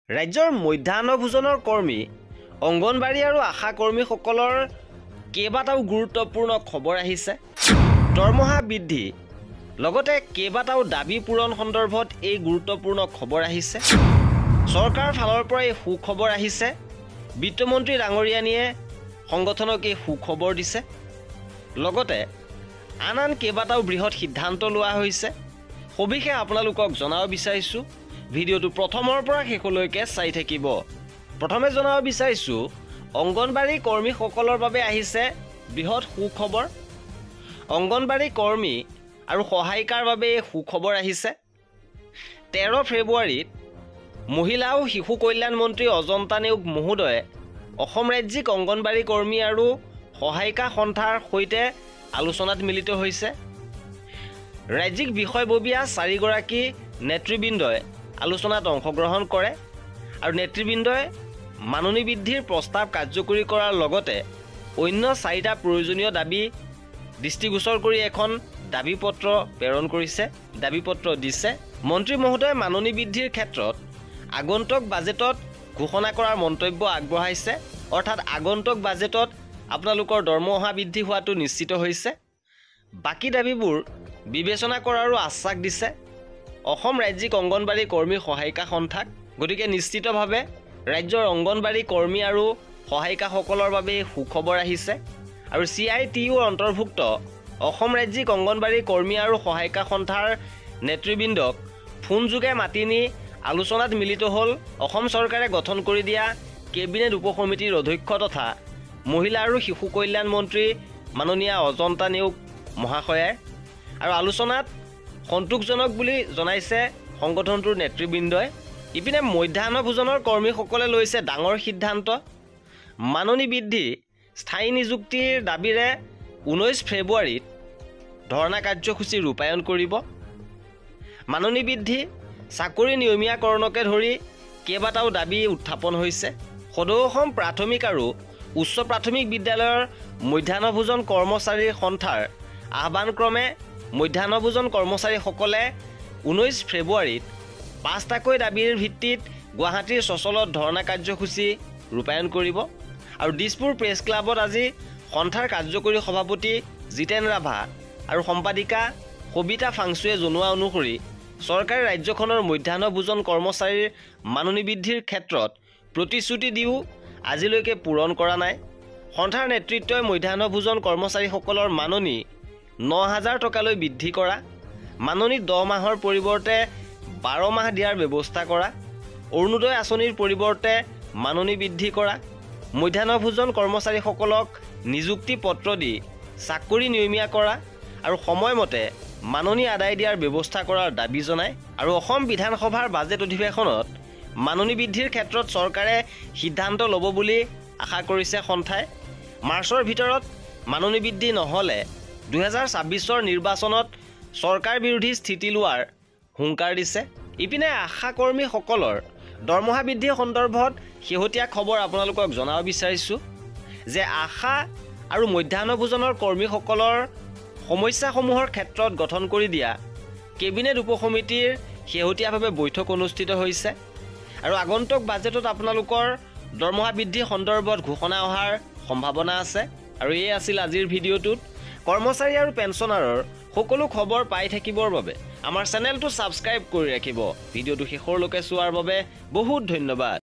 ৰাজ্যৰ মধ্যাহ্ন ভোজনৰ কৰ্মী অংগনবাড়ী আৰু আশা কৰ্মীসকলৰ কেইবাটাও গুৰুত্বপূৰ্ণ খবৰ আহিছে। দৰমহা বৃদ্ধি লগতে কেইবাটাও দাবী পূৰণ সন্দৰ্ভত এই গুৰুত্বপূৰ্ণ খবৰ আহিছে। চৰকাৰৰ ফালৰ পৰা এই সুখবৰ আহিছে। বিত্তমন্ত্ৰী ডাঙৰীয়ানীয়ে সংগঠনক এই সুখবৰ দিছে। লগতে আন কেইবাটাও বৃহৎ সিদ্ধান্ত লোৱা হৈছে। সবিশেষ আপোনালোকক জনাব বিচাৰিছোঁ। ভিডিঅ'টো প্ৰথমৰ পৰা শেষলৈকে চাই থাকিব। প্ৰথমে জনাব বিচাৰিছোঁ অংগনবাড়ী কৰ্মীসকলৰ বাবে আহিছে বৃহৎ সুখবৰ। অংগনবাড়ী কৰ্মী আৰু সহায়িকাৰ বাবে এই সুখবৰ আহিছে। 13 ফেব্ৰুৱাৰীত মহিলা আৰু শিশু কল্যাণ মন্ত্ৰী অজন্তা নেওগ মহোদয়ে অসম ৰাজ্যিক অংগনবাড়ী কৰ্মী আৰু সহায়িকা সন্থাৰ সৈতে আলোচনাত মিলিত হৈছে। ৰাজ্যিক বিষয়ববীয়া 4 গৰাকী নেতৃবৃন্দই আলোচনাত অংশগ্ৰহণ কৰে আৰু নেতৃবৃন্দই মাননি বৃদ্ধিৰ প্ৰস্তাৱ কাৰ্যকৰী কৰাৰ লগতে অন্য 4টা প্ৰয়োজনীয় দাবী দৃষ্টিগোচৰ কৰি এখন দাবীপত্ৰ প্ৰেৰণ কৰিছে, দাবীপত্ৰ দিছে। মন্ত্ৰী মহোদয়ে মাননি বৃদ্ধিৰ ক্ষেত্ৰত আগন্তুক বাজেটত ঘোষণা কৰাৰ মন্তব্য আগবঢ়াইছে। অৰ্থাৎ আগন্তুক বাজেটত আপোনালোকৰ দৰমহা বৃদ্ধি হোৱাটো নিশ্চিত হৈছে। বাকী দাবীবোৰ বিবেচনা কৰাৰো আশ্বাস দিছে অসম ৰাজ্যিক অংগনবাড়ী কৰ্মী সহায়িকা সন্থাক। গতিকে নিশ্চিতভাৱে ৰাজ্যৰ অংগনবাড়ী কৰ্মী আৰু সহায়িকাসকলৰ বাবে সুখবৰ আহিছে। আৰু CITUৰ অন্তৰ্ভুক্ত অসম ৰাজ্যিক অংগনবাড়ী কৰ্মী আৰু সহায়িকা সন্থাৰ নেতৃবৃন্দক ফোনযোগে মাতি নি আলোচনাত মিলিত হ'ল অসম চৰকাৰে গঠন কৰি দিয়া কেবিনেট উপসমিতিৰ অধ্যক্ষ তথা মহিলা আৰু শিশু কল্যাণ মন্ত্ৰী মাননীয়া অজন্তা নেওগ মহাশয়ে। আৰু আলোচনাত সন্তোষজনক বুলি জনাইছে সংগঠনটোৰ নেতৃবৃন্দই। ইপিনে মধ্যাহ্ন ভোজনৰ কৰ্মীসকলে লৈছে ডাঙৰ সিদ্ধান্ত। মাননি বৃদ্ধি স্থায়ী নিযুক্তিৰ দাবীৰে 19 ফেব্ৰুৱাৰীত ধৰ্ণা কাৰ্যসূচী ৰূপায়ণ কৰিব। মাননি বৃদ্ধি, চাকৰি নিয়মীয়াকৰণকে ধৰি কেইবাটাও দাবী উত্থাপন হৈছে। সদৌ অসম প্ৰাথমিক আৰু উচ্চ প্ৰাথমিক বিদ্যালয়ৰ মধ্যাহ্ন ভোজন কৰ্মচাৰীৰ সন্থাৰ আহ্বানক্ৰমে মধ্যাহ্ন ভোজন কৰ্মচাৰীসকলে 19 ফেব্ৰুৱাৰীত 5টাকৈ দাবীৰ ভিত্তিত গুৱাহাটীৰ চচলত ধৰ্ণা কাৰ্যসূচী ৰূপায়ণ কৰিব। আৰু দিছপুৰ প্ৰেছ ক্লাবত আজি সন্থাৰ কাৰ্যকৰী সভাপতি জিতেন ৰাভা আৰু সম্পাদিকা সবিতা ফাংচুৱে জনোৱা অনুসৰি চৰকাৰে ৰাজ্যখনৰ মধ্যাহ্ন ভোজন কৰ্মচাৰীৰ মাননি বৃদ্ধিৰ ক্ষেত্ৰত প্ৰতিশ্ৰুতি দিও আজিলৈকে পূৰণ কৰা নাই। সন্থাৰ নেতৃত্বই মধ্যাহ্ন ভোজন কৰ্মচাৰীসকলৰ মাননি 9,000 টকালৈ বৃদ্ধি কৰা, মাননি 10 মাহৰ পৰিৱৰ্তে 12 মাহ দিয়াৰ ব্যৱস্থা কৰা, অৰুণোদয় আঁচনিৰ পৰিৱৰ্তে মাননি বৃদ্ধি কৰা, মধ্যাহ্ন ভোজন কৰ্মচাৰীসকলক নিযুক্তি পত্ৰ দি চাকৰি নিয়মীয়া কৰা আৰু সময়মতে মাননি আদায় দিয়াৰ ব্যৱস্থা কৰাৰ দাবী জনায়। আৰু অসম বিধানসভাৰ বাজেট অধিৱেশনত মাননি বৃদ্ধিৰ ক্ষেত্ৰত চৰকাৰে সিদ্ধান্ত ল'ব বুলি আশা কৰিছে সন্থাই। মাৰ্চৰ ভিতৰত মাননি বৃদ্ধি নহ'লে 2026ৰ নিৰ্বাচনত চৰকাৰ বিৰোধী স্থিতি লোৱাৰ হুংকাৰ দিছে। ইপিনে আশা কৰ্মীসকলৰ দৰমহা বৃদ্ধি সন্দৰ্ভত শেহতীয়া খবৰ আপোনালোকক জনাব বিচাৰিছোঁ যে আশা আৰু মধ্যাহ্ন ভোজনৰ কৰ্মীসকলৰ সমস্যাসমূহৰ ক্ষেত্ৰত গঠন কৰি দিয়া কেবিনেট উপসমিতিৰ শেহতীয়াভাৱে বৈঠক অনুষ্ঠিত হৈছে। আৰু আগন্তুক বাজেটত আপোনালোকৰ দৰমহা বৃদ্ধি সন্দৰ্ভত ঘোষণা অহাৰ সম্ভাৱনা আছে। আৰু এই আছিল আজিৰ ভিডিঅ'টোত। কৰ্মচাৰী আৰু পেঞ্চনাৰৰ সকলো খবৰ পাই থাকিবৰ বাবে আমাৰ চেনেলটো ছাবস্ক্ৰাইব কৰি ৰাখিব। ভিডিঅ'টো শেষৰলৈকে চোৱাৰ বাবে বহুত ধন্যবাদ।